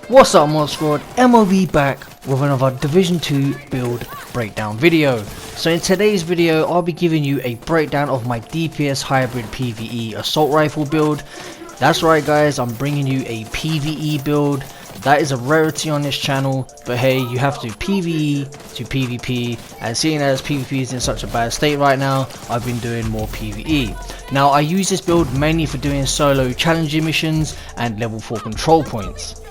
What's up, Mod Squad? MOB back with another Division 2 build breakdown video. So in today's video I'll be giving you a breakdown of my DPS hybrid PVE assault rifle build. That's right guys, I'm bringing you a PVE build. That is a rarity on this channel, but hey, you have to PVE to PvP, and seeing as PvP is in such a bad state right now, I've been doing more PvE. Now I use this build mainly for doing solo challenging missions and level 4 control points.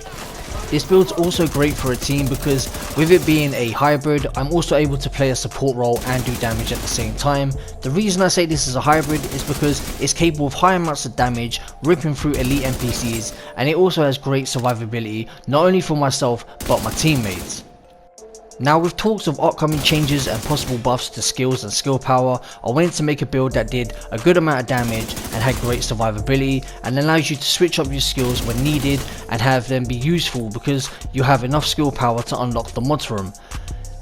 This build's also great for a team because with it being a hybrid, I'm also able to play a support role and do damage at the same time. The reason I say this is a hybrid is because it's capable of high amounts of damage, ripping through elite NPCs, and it also has great survivability, not only for myself but my teammates. Now with talks of upcoming changes and possible buffs to skills and skill power, I wanted to make a build that did a good amount of damage and had great survivability, and allows you to switch up your skills when needed and have them be useful because you have enough skill power to unlock the mod room.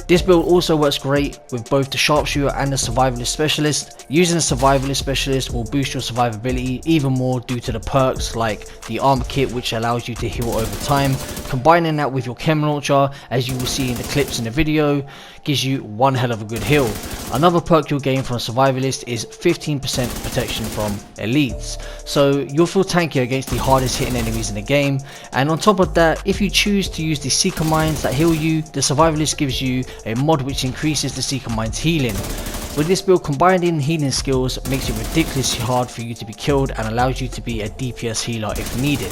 This build also works great with both the sharpshooter and the survivalist specialist. Using the survivalist specialist will boost your survivability even more due to the perks like the armor kit, which allows you to heal over time. Combining that with your chem launcher, as you will see in the clips in the video, gives you one hell of a good heal. Another perk you'll gain from survivalist is 15% protection from elites, so you'll feel tankier against the hardest hitting enemies in the game. And on top of that, if you choose to use the seeker mines that heal you, the survivalist gives you a mod which increases the seeker mines healing. With this build, combining healing skills makes it ridiculously hard for you to be killed and allows you to be a DPS healer if needed.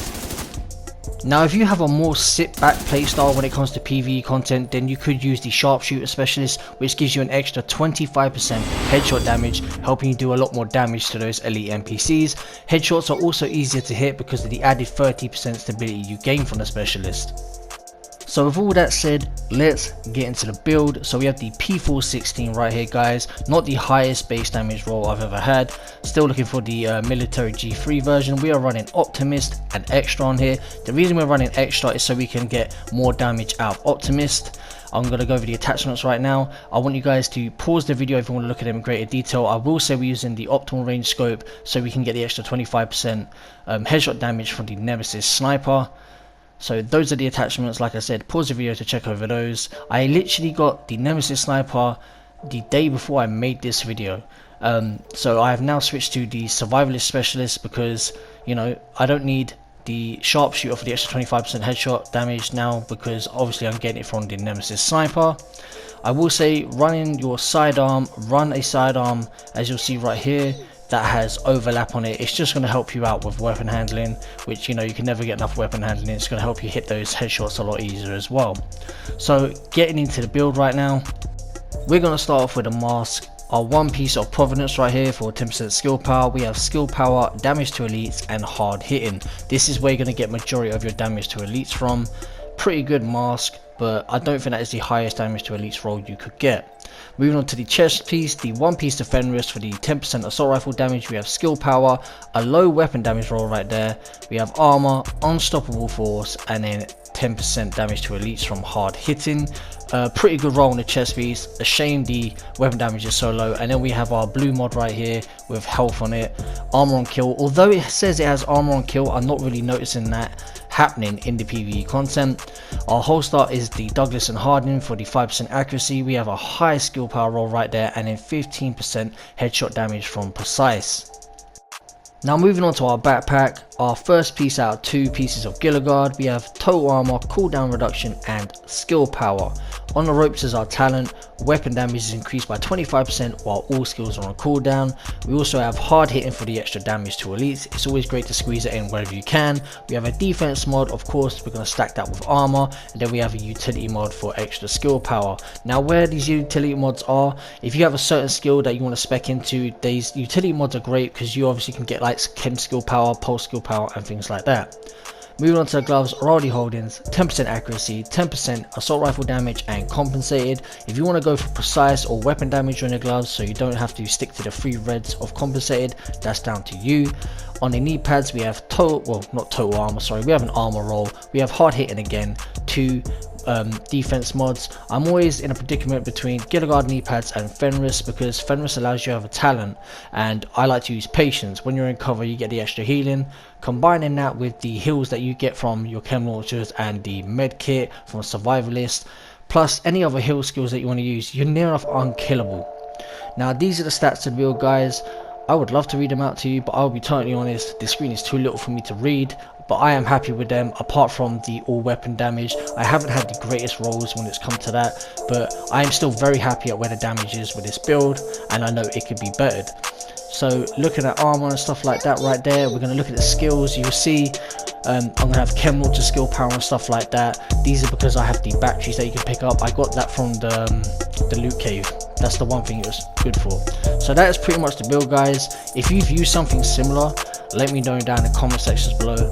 Now if you have a more sit back playstyle when it comes to PvE content, then you could use the sharpshooter specialist, which gives you an extra 25% headshot damage, helping you do a lot more damage to those elite NPCs. Headshots are also easier to hit because of the added 30% stability you gain from the specialist. So with all that said, let's get into the build. So we have the P416 right here guys, not the highest base damage roll I've ever had. Still looking for the military G3 version. We are running Optimist and Extra on here. The reason we're running Extra is so we can get more damage out of Optimist. I'm going to go over the attachments right now. I want you guys to pause the video if you want to look at them in greater detail. I will say we're using the optimal range scope so we can get the extra 25% headshot damage from the Nemesis sniper. So those are the attachments. Like I said, pause the video to check over those. I literally got the Nemesis sniper the day before I made this video. So I have now switched to the survivalist specialist because, you know, I don't need the sharpshooter for the extra 25% headshot damage now because obviously I'm getting it from the Nemesis sniper. I will say running your sidearm, run a sidearm as you'll see right here that has overlap on it. It's just going to help you out with weapon handling, which, you know, you can never get enough weapon handling. It's going to help you hit those headshots a lot easier as well. So getting into the build right now, we're going to start off with a mask. Our one piece of provenance right here for 10% skill power. We have skill power, damage to elites, and hard hitting. This is where you're going to get majority of your damage to elites from. Pretty good mask, but I don't think that is the highest damage to elites roll you could get. Moving on to the chest piece, the one piece defenderist for the 10% assault rifle damage. We have skill power, a low weapon damage roll right there. We have armor, unstoppable force, and then 10% damage to elites from hard hitting. Pretty good roll on the chest piece. A shame the weapon damage is so low. And then we have our blue mod right here with health on it, armor on kill. Although it says it has armor on kill, I'm not really noticing that happening in the PvE content. Our holster is the Douglas and Hardening for the 5% accuracy. We have a high skill power roll right there, and then 15% headshot damage from precise. Now moving on to our backpack, our first piece out of two pieces of Gilligard. We have total armor, cooldown reduction, and skill power. On the ropes is our talent. Weapon damage is increased by 25% while all skills are on cooldown. We also have hard hitting for the extra damage to elites. It's always great to squeeze it in wherever you can. We have a defense mod, of course, we're going to stack that with armor. And then we have a utility mod for extra skill power. Now where these utility mods are, if you have a certain skill that you want to spec into, these utility mods are great because you obviously can get like chem skill power, pulse skill power, and things like that. Moving on to the gloves, Rowdy Holdings, 10% accuracy, 10% assault rifle damage, and compensated. If you want to go for precise or weapon damage on your gloves so you don't have to stick to the 3 reds of compensated, that's down to you. On the knee pads we have total, well not total armor, sorry, we have an armor roll. We have hard hitting again, 2 defense mods, I'm always in a predicament between Gilligard knee pads and Fenris, because Fenris allows you to have a talent and I like to use patience. When you're in cover you get the extra healing, combining that with the heals that you get from your chem launchers and the med kit from survivalist, plus any other heal skills that you want to use, you're near enough unkillable. Now these are the stats to the build, guys. I would love to read them out to you, but I'll be totally honest, the screen is too little for me to read, but I am happy with them. Apart from the all weapon damage, I haven't had the greatest rolls when it's come to that, but I am still very happy at where the damage is with this build, and I know it could be bettered. So looking at armor and stuff like that right there, we're going to look at the skills. You'll see I'm going to have chem launcher skill power and stuff like that. These are because I have the batteries that you can pick up. I got that from the loot cave. That's the one thing it was good for. So that is pretty much the build, guys. If you've used something similar, let me know down in the comment sections below.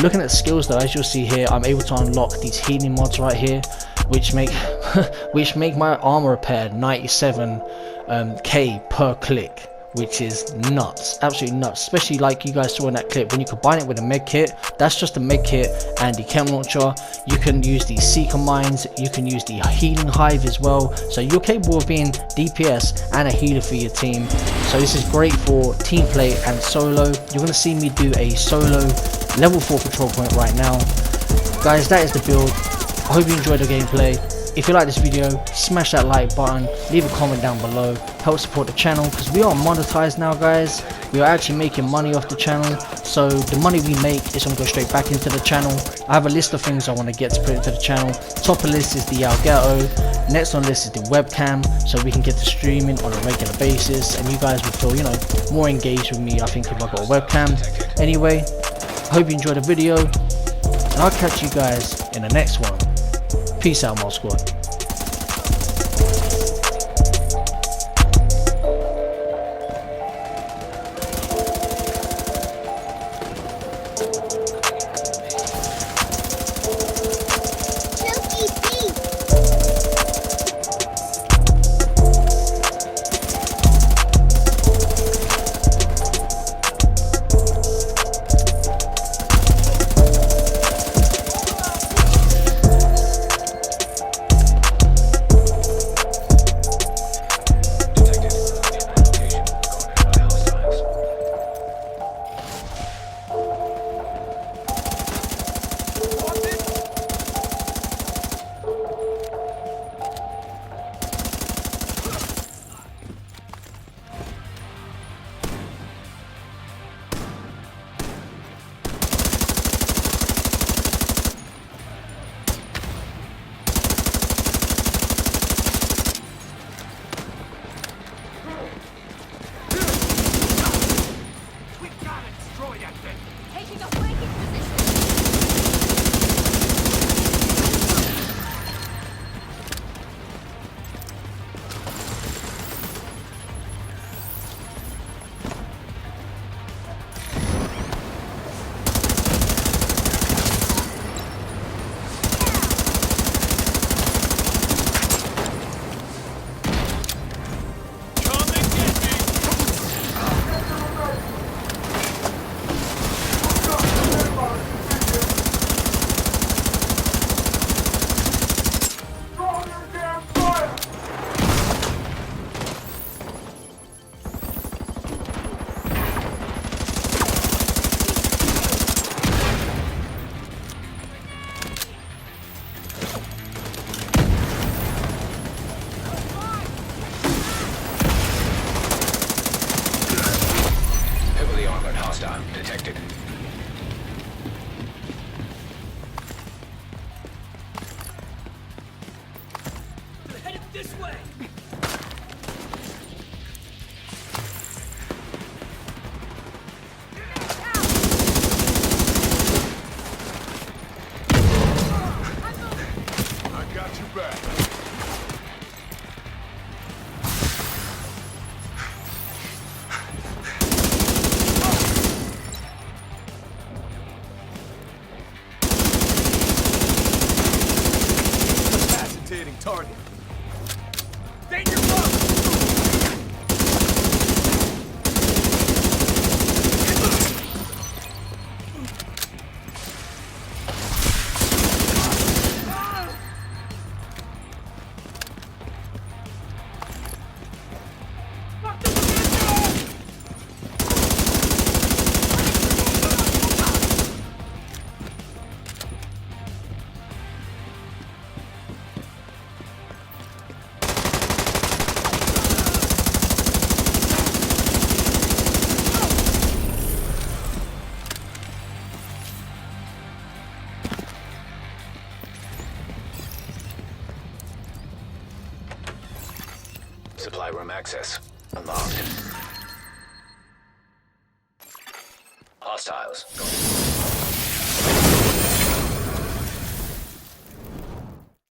Looking at the skills though, as you'll see here, I'm able to unlock these healing mods right here, which make my armor repair 97k per click, which is nuts, absolutely nuts. Especially like you guys saw in that clip, when you combine it with a med kit, that's just a med kit and the chem launcher. You can use the seeker mines, you can use the healing hive as well, so you're capable of being DPS and a healer for your team. So this is great for team play and solo. You're going to see me do a solo level 4 control point right now, guys. That is the build. I hope you enjoyed the gameplay. If you like this video, smash that like button, leave a comment down below, help support the channel, because we are monetized now, guys. We are actually making money off the channel, so the money we make is going to go straight back into the channel. I have a list of things I want to get to put into the channel. Top of the list is the Elgato, next on the list is the webcam, so we can get to streaming on a regular basis, and you guys will feel, you know, more engaged with me, I think, if I got a webcam. Anyway, I hope you enjoyed the video, and I'll catch you guys in the next one. Peace out, Mod Squad. detected. Headed this way! I got you back. Incapacitating target. Danger close! Supply room access. Unlocked. Hostiles.